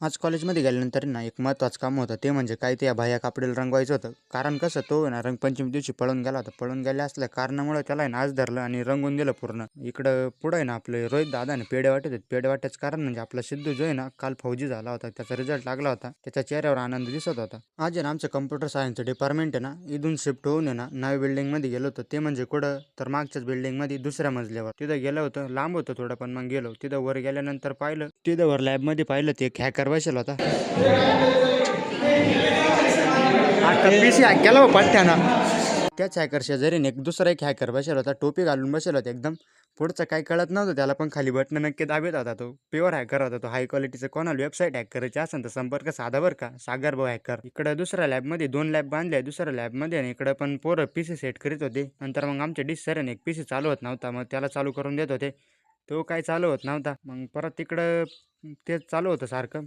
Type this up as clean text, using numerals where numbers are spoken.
आज कॉलेजमध्ये गेल्यानंतर ना एक महत्त्वाचं काम होतं ते म्हणजे काय ते या भैय्या कापडीला रंगवायचं होतं. कारण कसं तो आहे ना रंगपंचमी दिवशी पळून गेला होता. पळून गेल्या असल्या कारणामुळे त्याला आहे ना आज धरलं आणि रंगवून दिलं पूर्ण. इकडं पुढं आहे ना आपले रोहित दादा आहे पेढे वाटत आहेत. पेढे वाटायचं कारण म्हणजे आपला सिद्धू जो आहे ना काल फौजी झाला होता. त्याचा रिझल्ट लागला होता. त्याच्या चेहऱ्यावर आनंद दिसत होता. आज आहे ना आमचं कम्प्युटर सायन्सचं डिपार्टमेंट आहे ना इथून शिफ्ट होऊन आहे ना नव्या बिल्डिंगमध्ये गेलो होतो. ते म्हणजे कुठं तर मागच्याच बिल्डिंगमध्ये दुसऱ्या मजल्यावर. तिथं गेलं होतं. लांब होतं थोडं पण मग गेलो. तिथं वर गेल्यानंतर पाहिलं. तिथं वर लॅबमध्ये पाहिलं ते एक हॅकर बसेल होता. आता पीसी हॅक केला हो पठ्ठ्यानं. त्याच हॅकर शेजारीने एक हॅकर बसेल होता. टोपी घालून बसेल होता एकदम. पुढचं काही कळत नव्हतं त्याला पण खाली बटन नक्की दाबत होता तो. प्युअर हॅकर होता तो. हाय क्वालिटीचं कोणाला वेबसाईट हॅक करायची असेल तर संपर्क साधा बरं का. सागर भाऊ हॅकर. इकडं दुसऱ्या लॅबमध्ये 2 लॅब बांधल्या. दुसऱ्या लॅबमध्ये आणि इकडं पण पोरं पीसी सेट करीत होते. नंतर मग आमचे डिश सरांनी एक पीसी चालू होत नव्हता. मग त्याला चालू करून देत होते. तो काही चालू होत नव्हता. मग परत तिकडं तेच चालू होतं सारखं.